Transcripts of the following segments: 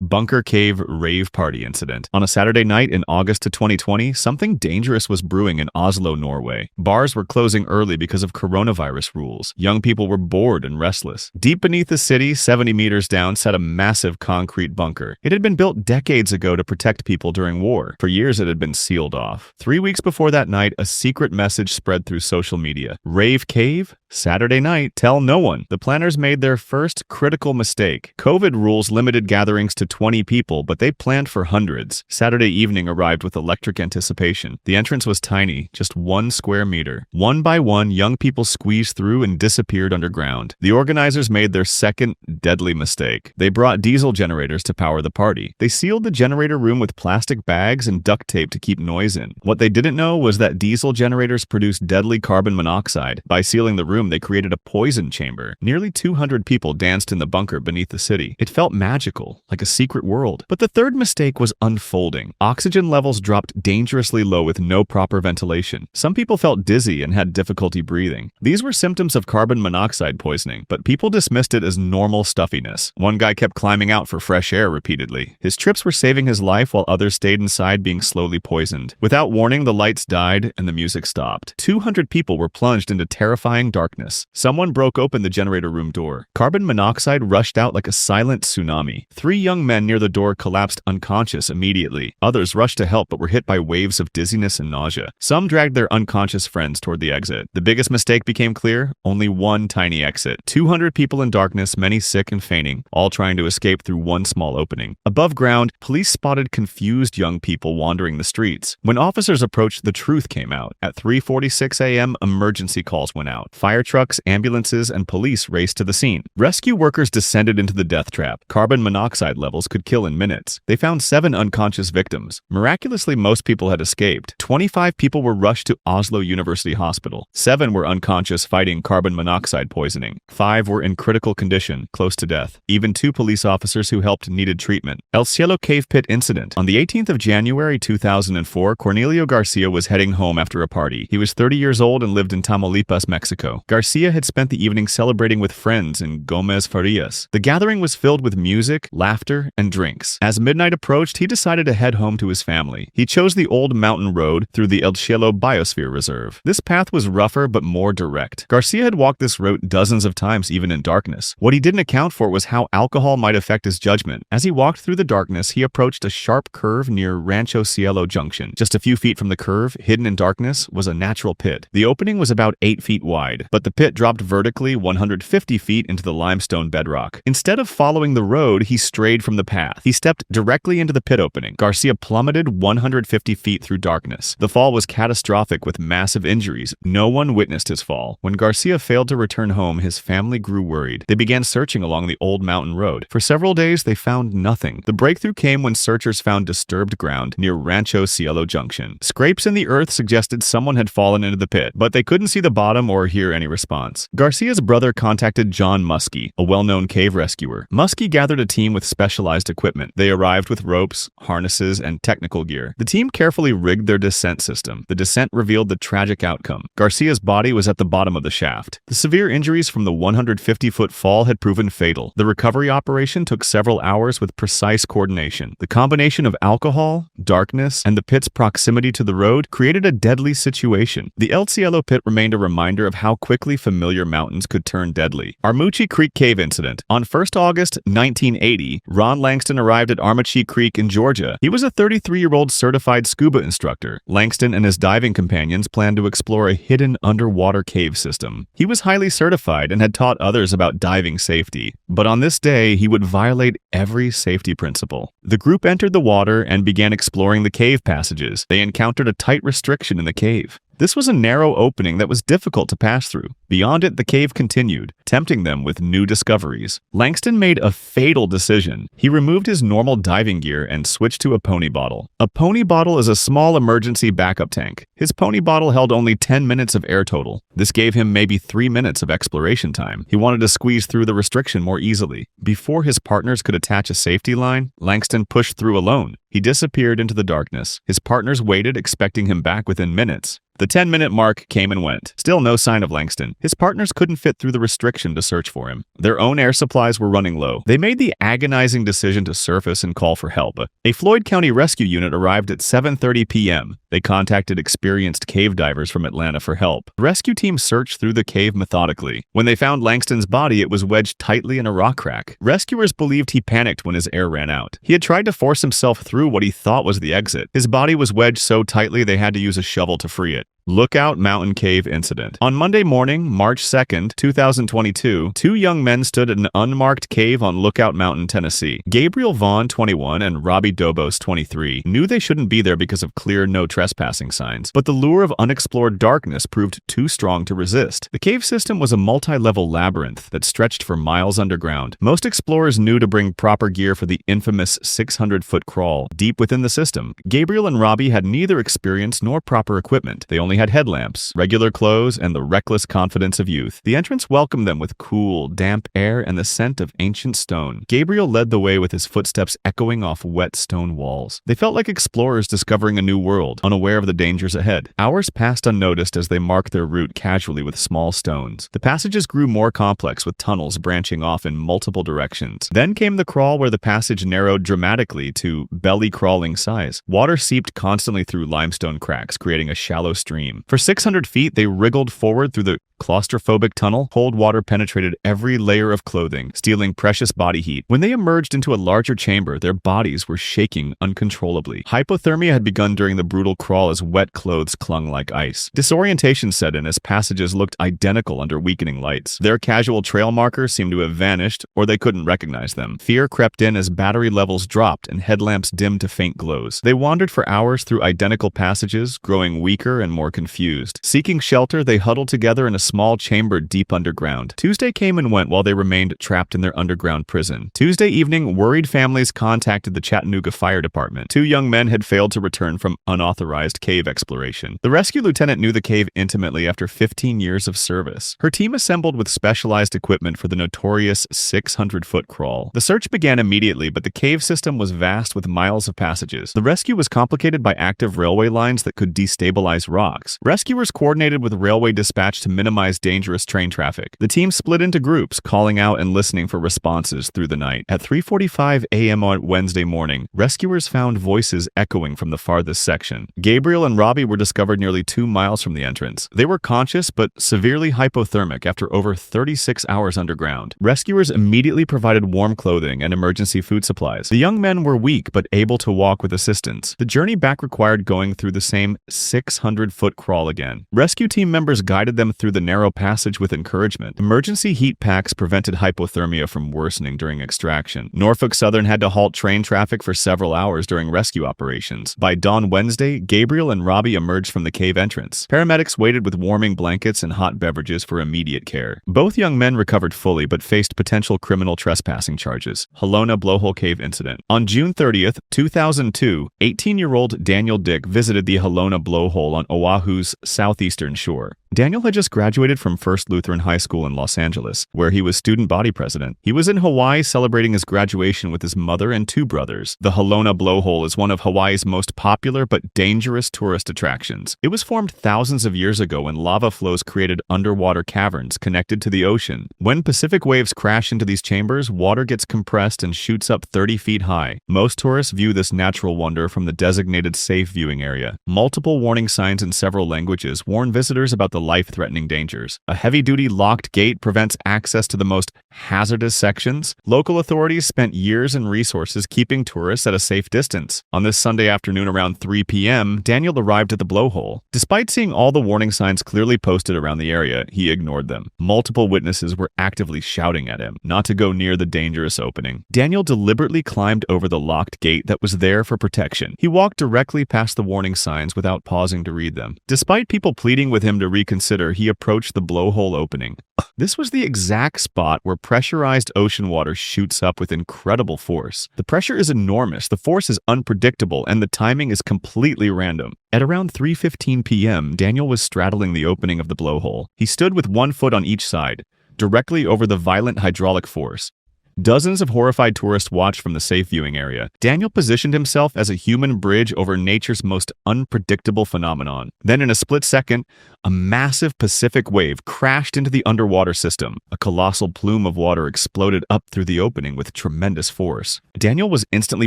Bunker Cave Rave Party Incident. On a Saturday night in August of 2020, something dangerous was brewing in Oslo, Norway. Bars were closing early because of coronavirus rules. Young people were bored and restless. Deep beneath the city, 70 meters down, sat a massive concrete bunker. It had been built decades ago to protect people during war. For years, it had been sealed off. 3 weeks before that night, a secret message spread through social media. Rave Cave? Saturday night, tell no one. The planners made their first critical mistake. COVID rules limited gatherings to 20 people, but they planned for hundreds. Saturday evening arrived with electric anticipation. The entrance was tiny, just 1 square meter. One by one, young people squeezed through and disappeared underground. The organizers made their second deadly mistake. They brought diesel generators to power the party. They sealed the generator room with plastic bags and duct tape to keep noise in. What they didn't know was that diesel generators produce deadly carbon monoxide. By sealing the room, they created a poison chamber. Nearly 200 people danced in the bunker beneath the city. It felt magical, like a secret world. But the third mistake was unfolding. Oxygen levels dropped dangerously low with no proper ventilation. Some people felt dizzy and had difficulty breathing. These were symptoms of carbon monoxide poisoning, but people dismissed it as normal stuffiness. One guy kept climbing out for fresh air repeatedly. His trips were saving his life while others stayed inside being slowly poisoned. Without warning, the lights died and the music stopped. 200 people were plunged into terrifying darkness. Someone broke open the generator room door. Carbon monoxide rushed out like a silent tsunami. 3 young men near the door collapsed unconscious immediately. Others rushed to help but were hit by waves of dizziness and nausea. Some dragged their unconscious friends toward the exit. The biggest mistake became clear: only one tiny exit. 200 people in darkness, many sick and fainting, all trying to escape through one small opening. Above ground, police spotted confused young people wandering the streets. When officers approached, the truth came out. At 3:46 a.m., emergency calls went out. Fire trucks, ambulances, and police raced to the scene. Rescue workers descended into the death trap. Carbon monoxide levels could kill in minutes. They found 7 unconscious victims. Miraculously, most people had escaped. 25 people were rushed to Oslo University Hospital. 7 were unconscious fighting carbon monoxide poisoning. 5 were in critical condition, close to death. Even 2 police officers who helped needed treatment. El Cielo cave pit incident. On the 18th of January 2004, Cornelio Garcia was heading home after a party. He was 30 years old and lived in Tamaulipas, Mexico. Garcia had spent the evening celebrating with friends in Gomez Farias. The gathering was filled with music, laughter, and drinks. As midnight approached, he decided to head home to his family. He chose the old mountain road through the El Cielo Biosphere Reserve. This path was rougher but more direct. Garcia had walked this route dozens of times, even in darkness. What he didn't account for was how alcohol might affect his judgment. As he walked through the darkness, he approached a sharp curve near Rancho Cielo Junction. Just a few feet from the curve, hidden in darkness, was a natural pit. The opening was about 8 feet wide, but the pit dropped vertically 150 feet into the limestone bedrock. Instead of following the road, he strayed from the path. He stepped directly into the pit opening. Garcia plummeted 150 feet through darkness. The fall was catastrophic with massive injuries. No one witnessed his fall. When Garcia failed to return home, his family grew worried. They began searching along the old mountain road. For several days, they found nothing. The breakthrough came when searchers found disturbed ground near Rancho Cielo Junction. Scrapes in the earth suggested someone had fallen into the pit, but they couldn't see the bottom or hear any response. Garcia's brother contacted John Muskie, a well-known cave rescuer. Muskie gathered a team with specialized equipment. They arrived with ropes, harnesses, and technical gear. The team carefully rigged their descent system. The descent revealed the tragic outcome. Garcia's body was at the bottom of the shaft. The severe injuries from the 150-foot fall had proven fatal. The recovery operation took several hours with precise coordination. The combination of alcohol, darkness, and the pit's proximity to the road created a deadly situation. The El Cielo pit remained a reminder of how quickly familiar mountains could turn deadly. Armuchee Creek Cave Incident. On 1st August 1980, Ron Langston arrived at Armuchee Creek in Georgia. He was a 33-year-old certified scuba instructor. Langston and his diving companions planned to explore a hidden underwater cave system. He was highly certified and had taught others about diving safety. But on this day, he would violate every safety principle. The group entered the water and began exploring the cave passages. They encountered a tight restriction in the cave. This was a narrow opening that was difficult to pass through. Beyond it, the cave continued, tempting them with new discoveries. Langston made a fatal decision. He removed his normal diving gear and switched to a pony bottle. A pony bottle is a small emergency backup tank. His pony bottle held only 10 minutes of air total. This gave him maybe 3 minutes of exploration time. He wanted to squeeze through the restriction more easily. Before his partners could attach a safety line, Langston pushed through alone. He disappeared into the darkness. His partners waited, expecting him back within minutes. The 10-minute mark came and went. Still no sign of Langston. His partners couldn't fit through the restriction section to search for him. Their own air supplies were running low. They made the agonizing decision to surface and call for help. A Floyd County rescue unit arrived at 7:30 p.m. They contacted experienced cave divers from Atlanta for help. The rescue team searched through the cave methodically. When they found Langston's body, it was wedged tightly in a rock crack. Rescuers believed he panicked when his air ran out. He had tried to force himself through what he thought was the exit. His body was wedged so tightly they had to use a shovel to free it. Lookout Mountain Cave Incident. On Monday morning, March 2nd, 2022, two young men stood at an unmarked cave on Lookout Mountain, Tennessee. Gabriel Vaughn, 21, and Robbie Dobos, 23, knew they shouldn't be there because of clear no trespassing signs, but the lure of unexplored darkness proved too strong to resist. The cave system was a multi-level labyrinth that stretched for miles underground. Most explorers knew to bring proper gear for the infamous 600-foot crawl deep within the system. Gabriel and Robbie had neither experience nor proper equipment. They only had headlamps, regular clothes, and the reckless confidence of youth. The entrance welcomed them with cool, damp air and the scent of ancient stone. Gabriel led the way with his footsteps echoing off wet stone walls. They felt like explorers discovering a new world, unaware of the dangers ahead. Hours passed unnoticed as they marked their route casually with small stones. The passages grew more complex with tunnels branching off in multiple directions. Then came the crawl where the passage narrowed dramatically to belly-crawling size. Water seeped constantly through limestone cracks, creating a shallow stream. For 600 feet, they wriggled forward through the claustrophobic tunnel. Cold water penetrated every layer of clothing, stealing precious body heat. When they emerged into a larger chamber, their bodies were shaking uncontrollably. Hypothermia had begun during the brutal crawl as wet clothes clung like ice. Disorientation set in as passages looked identical under weakening lights. Their casual trail markers seemed to have vanished, or they couldn't recognize them. Fear crept in as battery levels dropped and headlamps dimmed to faint glows. They wandered for hours through identical passages, growing weaker and more confused. Seeking shelter, they huddled together in a small chamber deep underground. Tuesday came and went while they remained trapped in their underground prison. Tuesday evening, worried families contacted the Chattanooga Fire Department. Two young men had failed to return from unauthorized cave exploration. The rescue lieutenant knew the cave intimately after 15 years of service. Her team assembled with specialized equipment for the notorious 600-foot crawl. The search began immediately, but the cave system was vast with miles of passages. The rescue was complicated by active railway lines that could destabilize rocks. Rescuers coordinated with railway dispatch to minimize dangerous train traffic. The team split into groups, calling out and listening for responses through the night. At 3:45 a.m. on Wednesday morning, rescuers found voices echoing from the farthest section. Gabriel and Robbie were discovered nearly 2 miles from the entrance. They were conscious but severely hypothermic after over 36 hours underground. Rescuers immediately provided warm clothing and emergency food supplies. The young men were weak but able to walk with assistance. The journey back required going through the same 600-foot crawl again. Rescue team members guided them through the narrow passage with encouragement. Emergency heat packs prevented hypothermia from worsening during extraction. Norfolk Southern had to halt train traffic for several hours during rescue operations. By dawn Wednesday, Gabriel and Robbie emerged from the cave entrance. Paramedics waited with warming blankets and hot beverages for immediate care. Both young men recovered fully but faced potential criminal trespassing charges. Halona Blowhole Cave Incident. On June 30th, 2002, 18-year-old Daniel Dick visited the Halona Blowhole on Oahu's southeastern shore. Daniel had just graduated from First Lutheran High School in Los Angeles, where he was student body president. He was in Hawaii celebrating his graduation with his mother and 2 brothers. The Halona Blowhole is one of Hawaii's most popular but dangerous tourist attractions. It was formed thousands of years ago when lava flows created underwater caverns connected to the ocean. When Pacific waves crash into these chambers, water gets compressed and shoots up 30 feet high. Most tourists view this natural wonder from the designated safe viewing area. Multiple warning signs in several languages warn visitors about the life-threatening dangers. A heavy-duty locked gate prevents access to the most hazardous sections. Local authorities spent years and resources keeping tourists at a safe distance. On this Sunday afternoon around 3 p.m., Daniel arrived at the blowhole. Despite seeing all the warning signs clearly posted around the area, he ignored them. Multiple witnesses were actively shouting at him not to go near the dangerous opening. Daniel deliberately climbed over the locked gate that was there for protection. He walked directly past the warning signs without pausing to read them. Despite people pleading with him to reconsider, he approached the blowhole opening. This was the exact spot where pressurized ocean water shoots up with incredible force. The pressure is enormous, the force is unpredictable, and the timing is completely random. At around 3:15 p.m., Daniel was straddling the opening of the blowhole. He stood with one foot on each side, directly over the violent hydraulic force. Dozens of horrified tourists watched from the safe viewing area. Daniel positioned himself as a human bridge over nature's most unpredictable phenomenon. Then in a split second, a massive Pacific wave crashed into the underwater system. A colossal plume of water exploded up through the opening with tremendous force. Daniel was instantly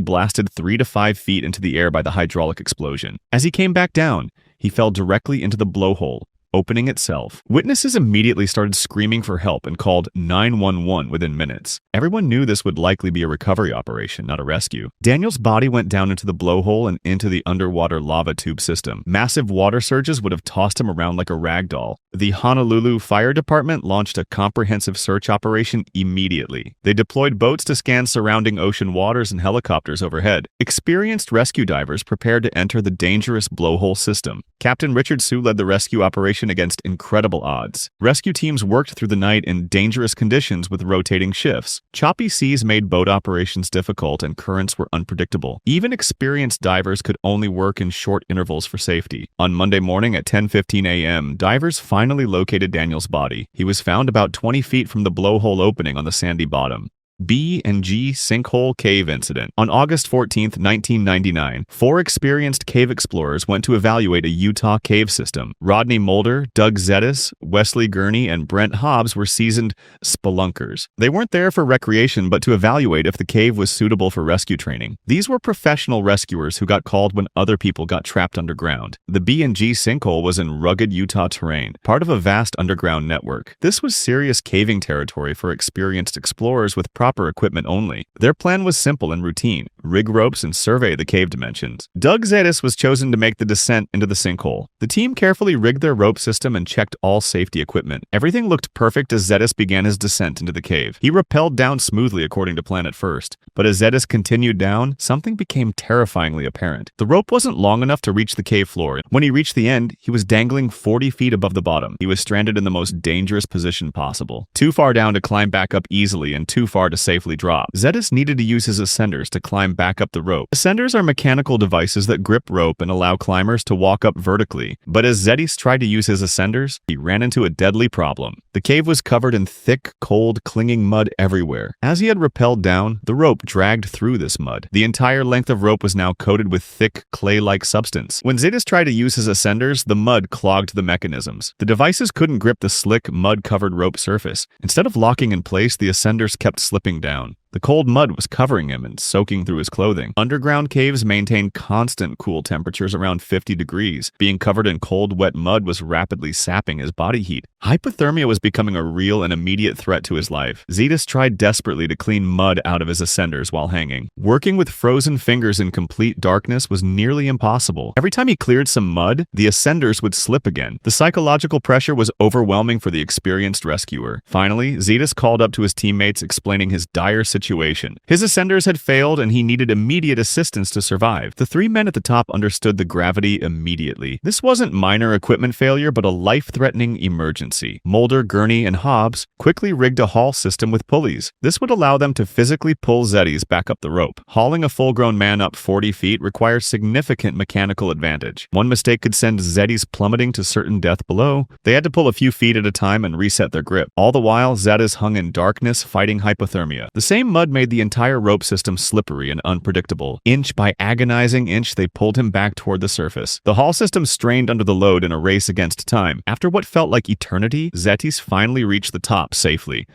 blasted 3 to 5 feet into the air by the hydraulic explosion. As he came back down, he fell directly into the blowhole, opening itself. Witnesses immediately started screaming for help and called 911 within minutes. Everyone knew this would likely be a recovery operation, not a rescue. Daniel's body went down into the blowhole and into the underwater lava tube system. Massive water surges would have tossed him around like a rag doll. The Honolulu Fire Department launched a comprehensive search operation immediately. They deployed boats to scan surrounding ocean waters and helicopters overhead. Experienced rescue divers prepared to enter the dangerous blowhole system. Captain Richard Sue led the rescue operation against incredible odds. Rescue teams worked through the night in dangerous conditions with rotating shifts. Choppy seas made boat operations difficult and currents were unpredictable. Even experienced divers could only work in short intervals for safety. On Monday morning at 10:15 a.m., divers finally located Daniel's body. He was found about 20 feet from the blowhole opening on the sandy bottom. B&G Sinkhole Cave Incident. On August 14, 1999, 4 experienced cave explorers went to evaluate a Utah cave system. Rodney Mulder, Doug Zetis, Wesley Gurney, and Brent Hobbs were seasoned spelunkers. They weren't there for recreation, but to evaluate if the cave was suitable for rescue training. These were professional rescuers who got called when other people got trapped underground. The B&G Sinkhole was in rugged Utah terrain, part of a vast underground network. This was serious caving territory for experienced explorers with proper equipment only. Their plan was simple and routine: rig ropes and survey the cave dimensions. Doug Zetis was chosen to make the descent into the sinkhole. The team carefully rigged their rope system and checked all safety equipment. Everything looked perfect as Zetis began his descent into the cave. He rappelled down smoothly according to plan at first, but as Zetis continued down, something became terrifyingly apparent. The rope wasn't long enough to reach the cave floor. When he reached the end, he was dangling 40 feet above the bottom. He was stranded in the most dangerous position possible. Too far down to climb back up easily and too far to safely drop. Zetis needed to use his ascenders to climb back up the rope. Ascenders are mechanical devices that grip rope and allow climbers to walk up vertically. But as Zetis tried to use his ascenders, he ran into a deadly problem. The cave was covered in thick, cold, clinging mud everywhere. As he had rappelled down, the rope dragged through this mud. The entire length of rope was now coated with thick, clay-like substance. When Zetis tried to use his ascenders, the mud clogged the mechanisms. The devices couldn't grip the slick, mud-covered rope surface. Instead of locking in place, the ascenders kept slipping down. The cold mud was covering him and soaking through his clothing. Underground caves maintained constant cool temperatures around 50 degrees. Being covered in cold, wet mud was rapidly sapping his body heat. Hypothermia was becoming a real and immediate threat to his life. Zetis tried desperately to clean mud out of his ascenders while hanging. Working with frozen fingers in complete darkness was nearly impossible. Every time he cleared some mud, the ascenders would slip again. The psychological pressure was overwhelming for the experienced rescuer. Finally, Zetis called up to his teammates explaining his dire situation. His ascenders had failed and he needed immediate assistance to survive. The 3 men at the top understood the gravity immediately. This wasn't minor equipment failure, but a life-threatening emergency. Mulder, Gurney, and Hobbs quickly rigged a haul system with pulleys. This would allow them to physically pull Zetis back up the rope. Hauling a full-grown man up 40 feet requires significant mechanical advantage. One mistake could send Zetis plummeting to certain death below. They had to pull a few feet at a time and reset their grip. All the while, Zetis hung in darkness, fighting hypothermia. The same mud made the entire rope system slippery and unpredictable. Inch by agonizing inch, they pulled him back toward the surface. The haul system strained under the load in a race against time. After what felt like eternity, Zetis finally reached the top safely.